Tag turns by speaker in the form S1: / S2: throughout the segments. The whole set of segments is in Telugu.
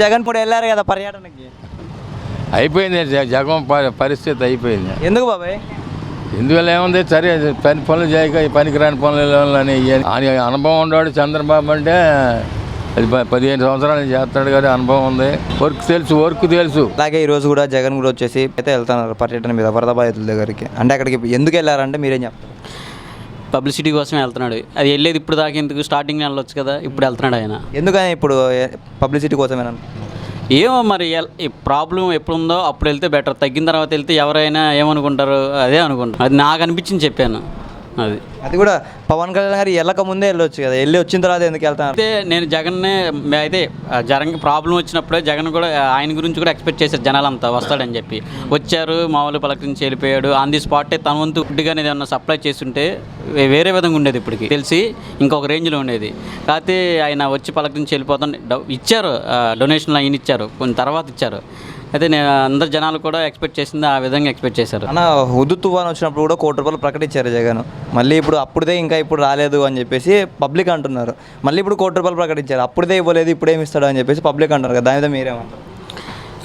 S1: జగన్ కూడా వెళ్ళారు కదా పర్యటనకి.
S2: అయిపోయింది జగన్ పరిస్థితి అయిపోయింది.
S1: ఎందుకు బాబాయ్?
S2: ఎందువల్ల ఏముంది, సరే పని పనులు చేయక పనికిరాని పనులు అని అనుభవం ఉన్నాడు. చంద్రబాబు అంటే అది 15 సంవత్సరాలు చేస్తాడు కదా, అనుభవం ఉంది, వర్క్ తెలుసు.
S1: అలాగే ఈ రోజు కూడా జగన్ కూడా వచ్చేసి అయితే వెళ్తున్నారు పర్యటన మీద వరద బాధితుల దగ్గరికి. అంటే అక్కడికి ఎందుకు వెళ్ళారంటే మీరేం చెప్తారు?
S3: పబ్లిసిటీ కోసమే వెళ్తున్నాడు. అది వెళ్ళేది ఇప్పుడు దాకా ఎందుకు, స్టార్టింగ్ వెళ్ళొచ్చు కదా, ఇప్పుడు వెళ్తున్నాడు ఆయన.
S1: ఎందుకని ఇప్పుడు పబ్లిసిటీ కోసమేనా?
S3: ఏమో మరి ఈ ప్రాబ్లం ఎప్పుడుందో అప్పుడు వెళ్తే బెటర్. తగ్గిన తర్వాత వెళ్తే ఎవరైనా ఏమనుకుంటారు అదే అనుకుంటారు. అది నాకు అనిపించింది చెప్పాను.
S1: అది కూడా పవన్ కళ్యాణ్ గారు వెళ్ళక ముందే వెళ్ళొచ్చు కదా, వెళ్ళి వచ్చిన తర్వాత ఎందుకు వెళ్తాను?
S3: అయితే నేను జగన్నే అయితే జగన్ ప్రాబ్లం వచ్చినప్పుడే జగన్ కూడా ఆయన గురించి కూడా ఎక్స్పెక్ట్ చేశారు జనాలంతా వస్తాడని చెప్పి. వచ్చారు, మామూలు పలకరించి వెళ్ళిపోయాడు. ఆన్ ది స్పాటే తన వంతు ఫుడ్గానే ఏదన్నా సప్లై చేస్తుంటే వేరే విధంగా ఉండేది. ఇప్పటికి తెలిసి ఇంకొక రేంజ్లో ఉండేది. కాకపోతే ఆయన వచ్చి పలకరించి వెళ్ళిపోతాం ఇచ్చారు, డొనేషన్లు ఆయన ఇచ్చారు, కొన్ని తర్వాత ఇచ్చారు. అయితే నేను అందరు జనాలు కూడా ఎక్స్పెక్ట్ చేసింది ఆ విధంగా ఎక్స్పెక్ట్ చేశారు.
S1: అన్న హుద్దు తుఫాన్ వచ్చినప్పుడు కూడా 1 కోటి రూపాయలు ప్రకటించారు జగన్. మళ్ళీ ఇప్పుడు అప్పుడుదే ఇంకా ఇప్పుడు రాలేదు అని చెప్పేసి పబ్లిక్ అంటున్నారు. మళ్ళీ ఇప్పుడు 1 కోటి రూపాయలు ప్రకటించారు, అప్పుడుదే ఇవ్వలేదు ఇప్పుడేమి ఇస్తాడు అని చెప్పేసి పబ్లిక్ అంటారు కదా, దాని మీద మీరేమంటారు?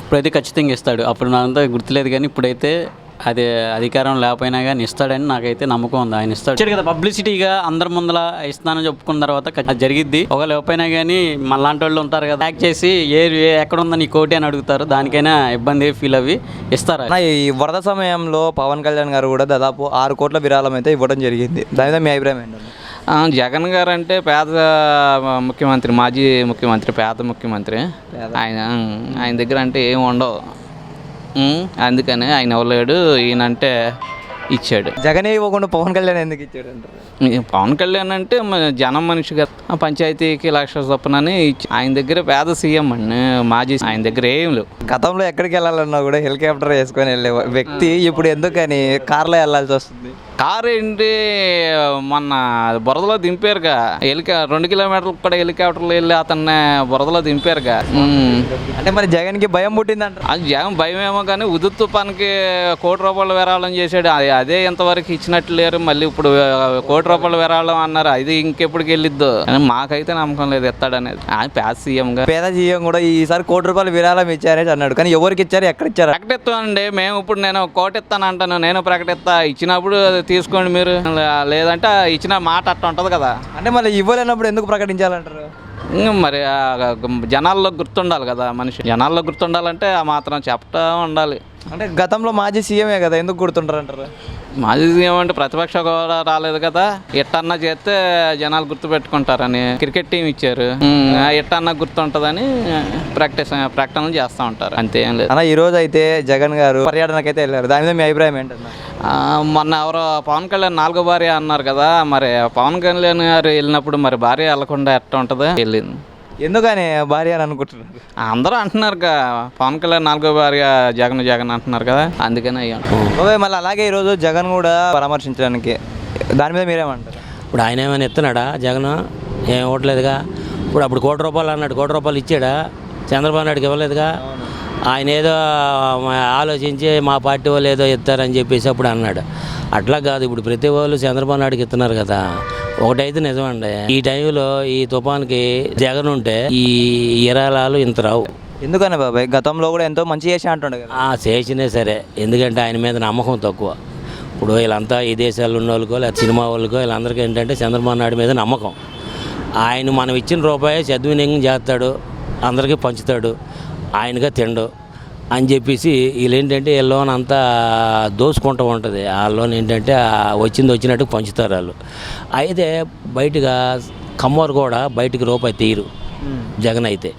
S3: ఇప్పుడైతే ఖచ్చితంగా ఇస్తాడు. అప్పుడు నాకంతా గుర్తులేదు కానీ ఇప్పుడైతే అది అధికారం లేకపోయినా కానీ ఇస్తాడని నాకైతే నమ్మకం ఉంది. ఆయన ఇస్తాడు కదా, పబ్లిసిటీగా అందరి ముందల ఇస్తానని చెప్పుకున్న తర్వాత అది జరిగిద్ది. ఒకవేళ లేకపోయినా కానీ మళ్ళాంటి వాళ్ళు ఉంటారు కదా, ప్యాక్ చేసి ఎక్కడ ఉందా నీ కోటి అని అడుగుతారు. దానికైనా ఇబ్బంది ఫీల్ అవి ఇస్తారు.
S1: ఈ వరద సమయంలో పవన్ కళ్యాణ్ గారు కూడా దాదాపు 6 కోట్ల విరాళం అయితే ఇవ్వడం జరిగింది. దాని మీద మీ అభిప్రాయం ఏంటంటే?
S4: జగన్ గారు అంటే పేద ముఖ్యమంత్రి, మాజీ ముఖ్యమంత్రి, పేద ముఖ్యమంత్రి. ఆయన దగ్గర అంటే ఏమి ఉండవు. అందుకని ఆయన ఇవ్వలేడు, ఈయనంటే ఇచ్చాడు.
S1: జగనే ఇవ్వకుండా పవన్ కళ్యాణ్ ఎందుకు ఇచ్చాడు అంటారు?
S4: పవన్ కళ్యాణ్ అంటే జనం మనిషి కదా, పంచాయతీకి 1,00,000 చొప్పునని ఆయన దగ్గర పేద సీఎం అండి, మాజీ. ఆయన దగ్గర ఏం లేవు.
S1: గతంలో ఎక్కడికి వెళ్ళాలన్నా కూడా హెలికాప్టర్ వేసుకొని వెళ్ళే వ్యక్తి ఇప్పుడు ఎందుకని కార్లో వెళ్ళాల్సి వస్తుంది?
S4: కారు ఏంటి, మొన్న బురదలో దింపారుగా, 2 కిలోమీటర్లు కూడా హెలికాప్టర్లో వెళ్ళి అతన్ని బురదలో దింపారుగా.
S1: అంటే మరి జగన్కి భయం పుట్టిందంట.
S4: అది జగన్ భయం ఏమో కానీ ఉదుత్ తుఫాన్కి 1 కోటి రూపాయలు విరాళం చేశాడు. అదే ఎంతవరకు ఇచ్చినట్లు లేరు. మళ్ళీ ఇప్పుడు 1 కోటి రూపాయలు విరాళం అన్నారు. అది ఇంకెప్పటికి వెళ్ళిద్దో అని మాకైతే నమ్మకం లేదు ఎత్తాడనేది. పేద సీఎంగా,
S1: పేద సీఎం కూడా ఈసారి 1 కోటి రూపాయలు విరాళం ఇచ్చారని అన్నాడు. కానీ ఎవరికి ఇచ్చారు, ఎక్కడ ఇచ్చారు?
S4: ప్రకటిస్తానండి మేము. ఇప్పుడు నేను 1 కోటి ఇస్తాను అంటాను, నేను ప్రకటిస్తా. ఇచ్చినప్పుడు తీసుకోండి మీరు, లేదంటే ఇచ్చిన మాట అట్లా ఉంటుంది కదా.
S1: అంటే మళ్ళీ ఇవ్వలేనప్పుడు ఎందుకు ప్రకటించాలంటారు?
S4: మరి జనాల్లో గుర్తుండాలి కదా మనిషి. జనాల్లో గుర్తుండాలంటే ఆ మాత్రం చెప్తా ఉండాలి.
S1: అంటే గతంలో మాజీ సీఎమే కదా, ఎందుకు గుర్తుంటారు అంటారు?
S4: మాజీ సీఎం అంటే ప్రతిపక్ష కూడా రాలేదు కదా, ఎట్టన్నా చేస్తే జనాలు గుర్తుపెట్టుకుంటారని క్రికెట్ టీం ఇచ్చారు. ఎట్టన్నా గుర్తుంటుందని ప్రకటనలు చేస్తూ ఉంటారు, అంతే. ఏం లేదు
S1: అన్న. ఈ రోజు అయితే జగన్ గారు పర్యటనకైతే వెళ్ళారు, దాని మీద మీ అభిప్రాయం ఏంటన్నా?
S4: మొన్న ఎవరో పవన్ కళ్యాణ్ 4వ భార్య అన్నారు కదా, మరి పవన్ కళ్యాణ్ గారు వెళ్ళినప్పుడు మరి భార్య వెళ్ళకుండా ఎట్ట ఉంటుందో వెళ్ళింది.
S1: ఎందుకని భార్య అని అనుకుంటున్నారు?
S4: అందరూ అంటున్నారు కదా, పవన్ కళ్యాణ్ 4వ భార్య జగన్ అంటున్నారు కదా, అందుకని
S1: అయ్యా. మళ్ళీ అలాగే ఈరోజు జగన్ కూడా పరామర్శించడానికి, దాని మీద మీరేమంటారు?
S5: ఇప్పుడు ఆయన ఏమైనా ఎత్తున్నాడా? జగన్ ఏం ఇవ్వట్లేదుగా. ఇప్పుడు అప్పుడు 1 కోటి రూపాయలు అన్నాడు, 1 కోటి రూపాయలు ఇచ్చాడా? చంద్రబాబు నాయుడుకి ఇవ్వలేదుగా. ఆయన ఏదో ఆలోచించి మా పార్టీ వాళ్ళు ఏదో ఇస్తారని చెప్పేసి అప్పుడు అన్నాడు. అట్లా కాదు, ఇప్పుడు ప్రతి వాళ్ళు చంద్రబాబు నాయుడుకి ఇస్తున్నారు కదా. ఒకటైతే నిజమండి, ఈ టైంలో ఈ తుఫాన్కి జగన్ ఉంటే ఈ విరాళాలు ఇంత రావు.
S1: ఎందుకని బాబాయ్? గతంలో కూడా ఎంతో మంచి చేసి అంటుండే కదా.
S5: చేసినే సరే, ఎందుకంటే ఆయన మీద నమ్మకం తక్కువ. ఇప్పుడు వీళ్ళంతా ఈ దేశాల్లో ఉన్న వాళ్ళకో లేదా సినిమా వాళ్ళకో వీళ్ళందరికీ ఏంటంటే చంద్రబాబు నాయుడు మీద నమ్మకం. ఆయన మనం ఇచ్చిన రూపాయి సద్వినియోగం చేస్తాడు, అందరికీ పంచుతాడు, ఆయనగా తిండు అని చెప్పేసి వీళ్ళు ఏంటంటే ఈ లోన్ అంతా దోసుకుంటూ ఉంటుంది. ఆ లోన్ ఏంటంటే వచ్చినట్టు పంచుతారు వాళ్ళు. అయితే బయటగా కమ్మరు కూడా బయటికి రూపాయి తీయరు జగన్ అయితే.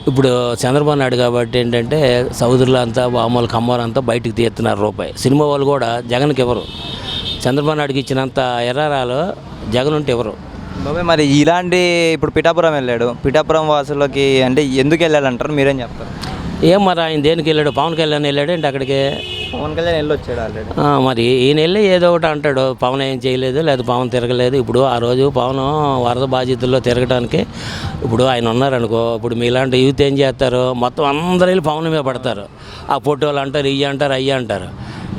S5: ఇప్పుడు చంద్రబాబు నాయుడు కాబట్టి ఏంటంటే సౌదరులు అంతా మామూలు కమ్మరు అంతా బయటికి తీస్తున్నారు రూపాయి. సినిమా వాళ్ళు కూడా జగన్కి ఇవ్వరు. చంద్రబాబు నాయుడుకి ఇచ్చినంత ఎర్రాలు జగన్ ఉంటే ఇవ్వరు.
S1: బాబాయ్ మరి ఇలాంటి ఇప్పుడు పిఠాపురం వెళ్ళాడు, పిఠాపురం వాసులకి అంటే ఎందుకు వెళ్ళాలంటారు, మీరేం చెప్తారు?
S5: ఏం మరి ఆయన దేనికి వెళ్ళాడు? పవన్ కళ్యాణ్ వెళ్ళాడు ఏంటి అక్కడికి?
S1: పవన్ కళ్యాణ్ వెళ్ళొచ్చాడు ఆల్రెడీ.
S5: మరి ఈయన వెళ్ళి ఏదో ఒకటి అంటాడు, పవన్ ఏం చేయలేదు, లేదు పవన్ తిరగలేదు. ఇప్పుడు ఆ రోజు పవన్ వరద బాధితుల్లో తిరగడానికి ఇప్పుడు ఆయన ఉన్నారనుకో, ఇప్పుడు మీలాంటి యూత్ ఏం చేస్తారు, మొత్తం అందరూ వెళ్ళి పవన్ మీద పడతారు. ఆ ఫోటోలు అంటారు, ఇవి అంటారు, అయ్యి అంటారు.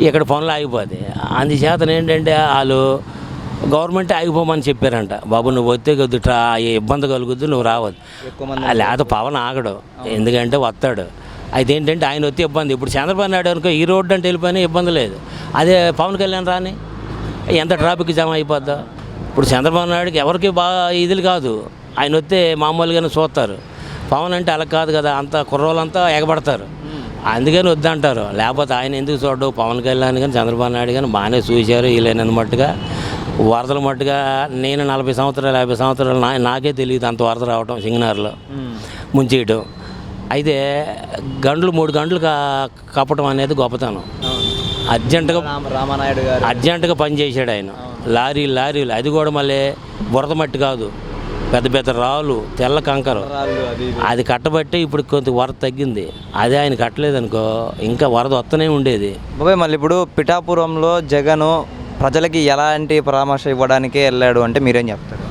S5: ఇక్కడ పనులు ఆగిపోతాయి. అందుచేతన ఏంటంటే వాళ్ళు గవర్నమెంట్ ఆగిపోమని చెప్పారంట. బాబు నువ్వు వస్తే కొద్దిగా ఇబ్బంది కలుగుద్దు, నువ్వు రావద్దు. లేకపోతే పవన్ ఆగడు, ఎందుకంటే వస్తాడు. అయితే ఏంటంటే ఆయన వస్తే ఇబ్బంది. ఇప్పుడు చంద్రబాబు నాయుడు అనుకో ఈ రోడ్డు అంటే వెళ్ళిపోయినా ఇబ్బంది లేదు. అదే పవన్ కళ్యాణ్ రాని ఎంత ట్రాఫిక్ జామ్ అయిపోద్దా. ఇప్పుడు చంద్రబాబు నాయుడుకి ఎవరికి బాగా ఇది కాదు, ఆయన వస్తే మామూలుగానే చూస్తారు. పవన్ అంటే అలా కాదు కదా, అంత కుర్రోళ్ళంతా ఎగబడతారు, అందుకని వద్దంటారు. లేకపోతే ఆయన ఎందుకు చూడడు. పవన్ కళ్యాణ్ కానీ చంద్రబాబు నాయుడు కానీ బాగానే చూశారు. వీళ్ళైన మట్టుగా వరదల మట్టుగా నేను 40 సంవత్సరాలు 50 సంవత్సరాలు నాకే తెలియదు అంత వరద రావటం సింగనార్లో ముంచేయటం. అయితే 3 గంటలు కప్పటం అనేది గొప్పతనం. అర్జెంటుగా
S1: రామానాయుడు గారు
S5: అర్జెంటుగా పనిచేసాడు ఆయన. లారీలు అది కూడా మళ్ళీ బురద మట్టి కాదు, పెద్ద పెద్ద రాళ్ళు, తెల్ల కంకరు, అది కట్టబట్టి ఇప్పుడు కొంత వరద తగ్గింది. అదే ఆయన కట్టలేదనుకో ఇంకా వరద వస్తూనే ఉండేది.
S1: బాబాయ్ మళ్ళీ ఇప్పుడు పిఠాపురంలో జగన్ ప్రజలకి ఎలాంటి పరామర్శ ఇవ్వడానికి వెళ్ళాడు అంటే మీరేం చెప్తారు?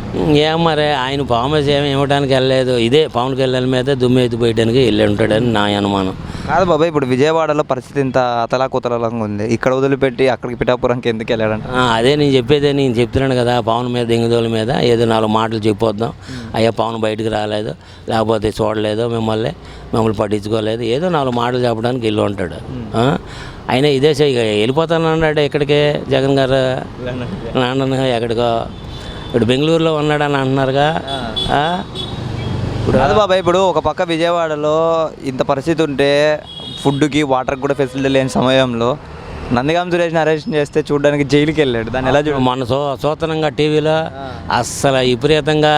S5: ఏం మరి ఆయన పరామర్శ ఏమి ఇవ్వడానికి వెళ్ళలేదు, ఇదే పవన్ కళ్యాణ్ మీద దుమ్ము ఎత్తిపోయడానికి వెళ్ళి ఉంటాడని నా అనుమానం.
S1: కాదు బాబాయ్, ఇప్పుడు విజయవాడలో పరిస్థితి ఇంత అతలాకుతలంగా ఉంది, ఇక్కడ వదిలిపెట్టి అక్కడికి పిఠాపురంకి ఎందుకు వెళ్ళాడంట?
S5: అదే నేను చెప్పేదే, నేను చెప్తున్నాను కదా, పవన్ మీద దెంగదోళ్ళ మీద ఏదో 4 మాటలు చెప్పొద్దాం. అయ్యా పవన్ బయటకు రాలేదు, లేకపోతే చూడలేదు, మమ్మల్ని పట్టించుకోలేదు, ఏదో 4 మాటలు చెప్పడానికి వెళ్ళి ఉంటాడు. అయినా ఇదే ఇక వెళ్ళిపోతాను అన్నాడు ఎక్కడికే జగన్ గారు, లండన్ ఎక్కడికో, ఇప్పుడు బెంగళూరులో ఉన్నాడని అంటున్నారుగా.
S1: కాదు బాబాయ్, ఇప్పుడు ఒక పక్క విజయవాడలో ఇంత పరిస్థితి ఉంటే ఫుడ్కి వాటర్కి కూడా ఫెసిలిటీ లేని సమయంలో నందిగామ సురేష్ని అరెస్ట్ చేస్తే చూడడానికి జైలుకి వెళ్ళాడు. దాన్ని ఎలా చూడ
S5: మన సూతనంగా టీవీలో అస్సలు విపరీతంగా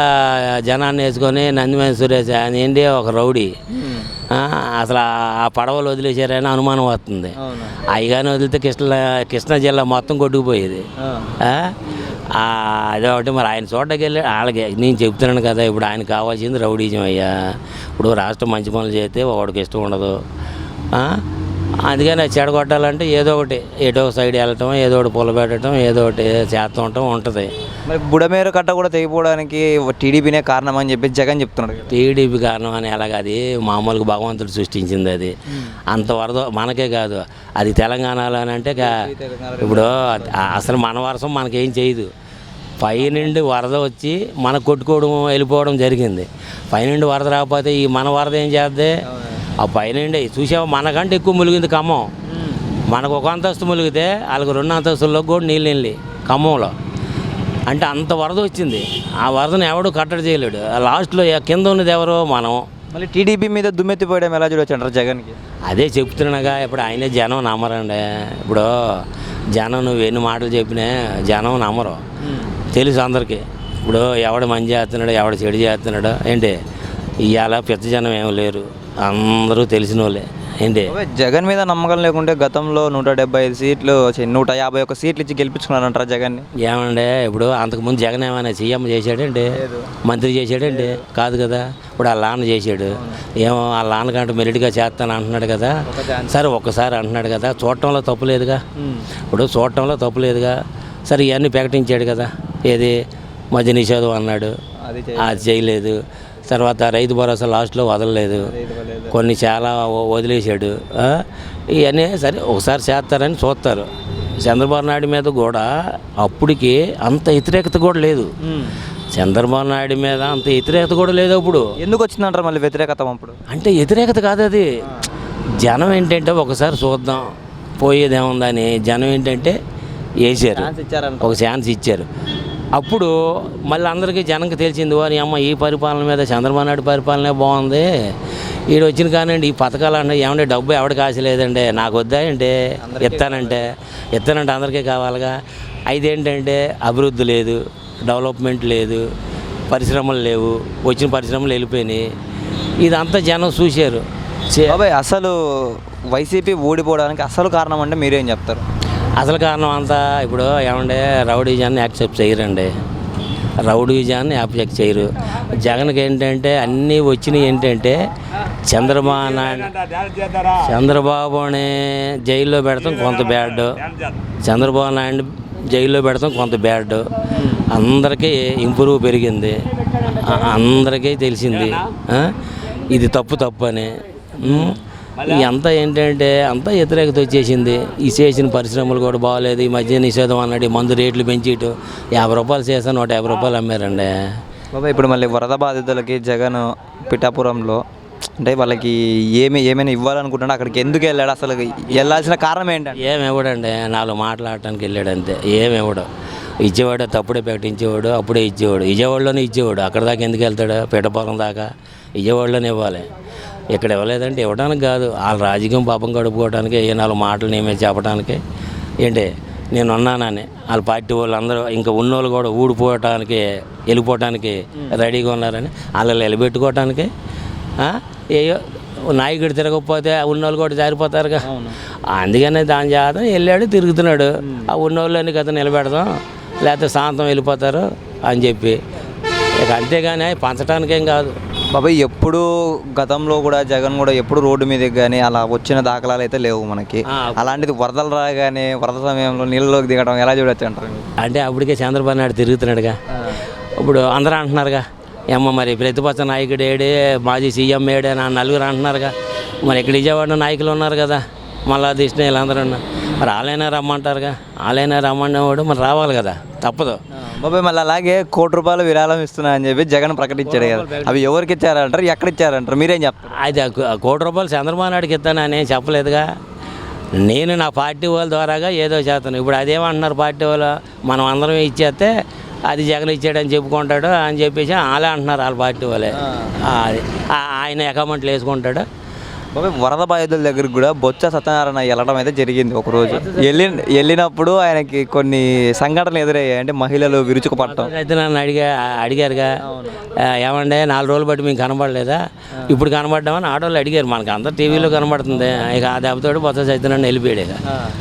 S5: జనాన్ని వేసుకొని నందిగామ సురేష్ ఆయన ఏంటి ఒక రౌడీ, అసలు ఆ పడవలు వదిలేశారని అనుమానం వస్తుంది. అవి కానీ వదిలితే కృష్ణా జిల్లా మొత్తం కొట్టుకుపోయేది. అదొకటి. మరి ఆయన చూడడానికి వెళ్ళి వాళ్ళకి నేను చెప్తున్నాను కదా, ఇప్పుడు ఆయన కావాల్సింది రౌడీజం అయ్యా. ఇప్పుడు రాష్ట్రం మంచి పనులు చేస్తే ఒకడికి ఇష్టం ఉండదు, అందుకని చెడగొట్టాలంటే ఏదో ఒకటి ఏదో ఒక సైడ్ వెళ్ళటం, ఏదో ఒకటి పొల పెట్టడం, ఏదో ఒకటి చేస్తూ ఉండటం ఉంటుంది.
S1: మరి బుడమేరు కట్ట కూడా తెగిపోవడానికి టీడీపీనే కారణం అని చెప్పి జగన్ చెప్తున్నాడు.
S5: టీడీపీ కారణం అని ఎలాగ, అది మామూలుగా భగవంతుడు సృష్టించింది. అది అంత వరద మనకే కాదు, అది తెలంగాణలో అంటే ఇప్పుడు అసలు మన వర్షం మనకేం చేయదు. పైనుండి వరద వచ్చి మనకు కొట్టుకోవడం వెళ్ళిపోవడం జరిగింది. పైనుండి వరద రాకపోతే ఈ మన వరద ఏం చేద్దే? ఆ పైనుండి చూసావా, మనకంటే ఎక్కువ ములిగింది ఖమ్మం. మనకు 1 అంతస్తు ములిగితే వాళ్ళకి 2 అంతస్తుల్లో కూడా నీళ్ళు వెళ్ళి ఖమ్మంలో. అంటే అంత వరద వచ్చింది. ఆ వరదను ఎవడు కట్టడి చేయలేడు. లాస్ట్లో కింద ఉన్నది ఎవరో మనం.
S1: మళ్ళీ టీడీపీ మీద దుమ్మెత్తిపోయడం ఎలా చూడొచ్చు అంటారు జగన్కి?
S5: అదే చెప్తున్నాగా, ఇప్పుడు ఆయనే జనం నమ్మరండి. ఇప్పుడు జనం నువ్వు ఎన్ని మాటలు చెప్పినా జనం నమ్మరు, తెలుసు అందరికీ. ఇప్పుడు ఎవడు మంచి చేస్తున్నాడు, ఎవడు చెడు చేస్తున్నాడు ఏంటి, ఇవాళ పెద్ద జనం ఏమి లేరు, అందరూ తెలిసిన వాళ్ళే ఏంటి.
S1: జగన్ మీద నమ్మకం లేకుంటే గతంలో 175 సీట్లు 151 సీట్లు ఇచ్చి గెలిపించుకున్నారంటారా జగన్ని?
S5: ఏమండే ఇప్పుడు అంతకుముందు జగన్ ఏమైనా సీఎం చేశాడండి, మంత్రి చేశాడండి? కాదు కదా. ఇప్పుడు వాళ్ళ నాన్న చేశాడు, ఏమో వాళ్ళ నాన్నకంటే మెరిట్గా చేస్తాను అంటున్నాడు కదా. సరే ఒక్కసారి అంటున్నాడు కదా, చూడటంలో తప్పు లేదుగా. ఇప్పుడు చూడటంలో తప్పు లేదుగా. సరే ఇవన్నీ ప్రకటించాడు కదా, ఏది మద్య నిషేధం అన్నాడు, అది చేయలేదు. తర్వాత రైతు భరోసా లాస్ట్లో వదలలేదు, కొన్ని చాలా వదిలేశాడు. ఇవన్నీ సరే ఒకసారి చేస్తారని చూస్తారు. చంద్రబాబు నాయుడు మీద కూడా అప్పటికి అంత వ్యతిరేకత కూడా లేదు. చంద్రబాబు నాయుడు మీద అంత వ్యతిరేకత కూడా లేదు. అప్పుడు ఎందుకు వచ్చిందంటారు మళ్ళీ వ్యతిరేకత? అప్పుడు అంటే వ్యతిరేకత కాదు, అది జనం ఏంటంటే ఒకసారి చూద్దాం పోయేదేముందని జనం ఏంటంటే వేసారు, ఒక ఛాన్స్ ఇచ్చారు. అప్పుడు మళ్ళీ అందరికీ జనంకి తెలిసింది, అని అమ్మ ఈ పరిపాలన మీద చంద్రబాబు నాయుడు పరిపాలనే బాగుంది, ఈడు వచ్చిన కానివ్వండి ఈ పథకాలు అంటే ఏమంటే డబ్బు ఎవరికి ఆశ లేదండి, నాకు వద్దా అంటే ఇస్తానంటే అందరికీ కావాలిగా. అయితే ఏంటంటే అభివృద్ధి లేదు, డెవలప్మెంట్ లేదు, పరిశ్రమలు లేవు, వచ్చిన పరిశ్రమలు వెళ్ళిపోయినాయి. ఇదంతా జనం చూశారు.
S1: బాబాయ్ అసలు వైసీపీ ఓడిపోవడానికి అసలు కారణం అంటే మీరేం చెప్తారు?
S5: అసలు కారణం అంతా ఇప్పుడు ఏమంటే రౌడీజాన్ని యాక్సెప్ట్ చేయరండి, రౌడీజాన్ని యాక్సెప్ట్ చేయరు. జగన్కి ఏంటంటే అన్నీ వచ్చినాయి ఏంటంటే చంద్రబాబుని జైల్లో పెడతాం కొంత బ్యాడ్, చంద్రబాబు నాయుడు జైల్లో పెడతాం కొంత బ్యాడ్, అందరికీ ఇంప్రూవ్ పెరిగింది, అందరికీ తెలిసింది ఇది తప్పు అని. అంతా ఏంటంటే అంతా వ్యతిరేకత వచ్చేసింది. ఈ చేసిన పరిశ్రమలు కూడా బాగోలేదు. ఈ మధ్య నిషేధం అన్నాడు, ఈ మందు రేట్లు పెంచిట్టు 50 రూపాయలు చేసా 150 రూపాయలు అమ్మారండి.
S1: బాబా ఇప్పుడు మళ్ళీ వరద బాధితులకి జగన్ పిఠాపురంలో అంటే వాళ్ళకి ఏమైనా ఇవ్వాలనుకుంటున్నా అక్కడికి ఎందుకు వెళ్ళాడు, అసలు వెళ్ళాల్సిన కారణం ఏంటంటే?
S5: ఏమి ఇవ్వడండి, 4 మాట్లాడటానికి వెళ్ళాడు అంతే. ఏమి ఇవ్వడు. ఇచ్చేవాడు తప్పుడే ప్రకటించేవాడు, అప్పుడే ఇచ్చేవాడు. విజయవాడలోనే ఇచ్చేవాడు. అక్కడ దాకా ఎందుకు వెళ్తాడు? పిఠాపురం దాకా విజయవాడలోనే ఇవ్వాలి. ఇక్కడ ఇవ్వలేదంటే ఇవ్వడానికి కాదు, వాళ్ళ రాజకీయం పాపం గడుపుకోవడానికి, 4 మాటలు నేమే చెప్పడానికి ఏంటి నేను ఉన్నానని వాళ్ళ పార్టీ వాళ్ళు అందరూ ఇంకా ఉన్నోళ్ళు కూడా ఊడిపోవటానికి వెళ్ళిపోవటానికి రెడీగా ఉన్నారని వాళ్ళని నిలబెట్టుకోవటానికి ఏయో నాయకుడు తిరగకపోతే ఉన్నోళ్ళు కూడా జారిపోతారుగా. అందుకనే దాని జాతర వెళ్ళాడు, తిరుగుతున్నాడు. ఆ ఉన్నోళ్ళని కథ నిలబెడదాం, లేకపోతే శాంతం వెళ్ళిపోతారు అని చెప్పి ఇక అంతేగాని పంచడానికేం కాదు.
S1: బాబాయ్ ఎప్పుడు గతంలో కూడా జగన్ కూడా ఎప్పుడు రోడ్డు మీదకి కానీ అలా వచ్చిన దాఖలాలు అయితే లేవు మనకి. అలాంటిది వరదలు రాగానే వరద సమయంలో నీళ్ళలోకి దిగడం ఎలా చూడొచ్చు అంటారు?
S5: అంటే అప్పటికే చంద్రబాబు నాయుడు తిరుగుతున్నాడుగా. ఇప్పుడు అందరూ అంటున్నారుగా ఏమో మరి ప్రతిపక్ష నాయకుడు ఏడే, మాజీ సీఎం ఏడే నా నలుగురు అంటున్నారుగా. మరి ఇక్కడ విజయవాడ నాయకులు ఉన్నారు కదా, మళ్ళా తీసిన వీళ్ళందరూ ఉన్నారు. మరి వాళ్ళైనా రమ్మంటారుగా, వాళ్ళైనా రమ్మనేవాడు మరి రావాలి కదా, తప్పదు.
S1: బాబాయ్ మళ్ళీ అలాగే ₹1 కోటి విరాళం ఇస్తున్నా అని చెప్పి జగన్ ప్రకటించాడు కదా, అవి ఎవరికి ఇచ్చారంటారు, ఎక్కడ ఇచ్చారంటారు, మీరేం చెప్తారు?
S5: అయితే ₹1 కోటి చంద్రబాబు నాయుడుకి ఇస్తానని చెప్పలేదుగా. నేను నా పార్టీ వాళ్ళ ద్వారాగా ఏదో చేస్తాను. ఇప్పుడు అదేమంటున్నారు పార్టీ వాళ్ళు, మనం అందరం ఇచ్చేస్తే అది జగన్ ఇచ్చాడని చెప్పుకుంటాడు అని చెప్పేసి వాళ్ళే అంటున్నారు, వాళ్ళ పార్టీ వాళ్ళే. అది ఆయన అకౌంట్లు వేసుకుంటాడు.
S1: బాబాయ్ వరద బాధితుల దగ్గరికి కూడా బొత్స సత్యనారాయణ వెళ్ళడం అయితే జరిగింది ఒకరోజు. వెళ్ళినప్పుడు ఆయనకి కొన్ని సంఘటనలు ఎదురయ్యాయి. అంటే మహిళలు విరుచుకుపడటం
S5: అయితే నన్ను అడిగారుగా, ఏమండే 4 రోజులు బట్టి మీకు కనబడలేదా, ఇప్పుడు కనబడ్డామని ఆడవాళ్ళు అడిగారు. మనకు అంతా టీవీలో కనబడుతుంది. ఇక ఆ దెబ్బతోటి బొత్స సత్యనారాయణ వెళ్ళిపోయాడు.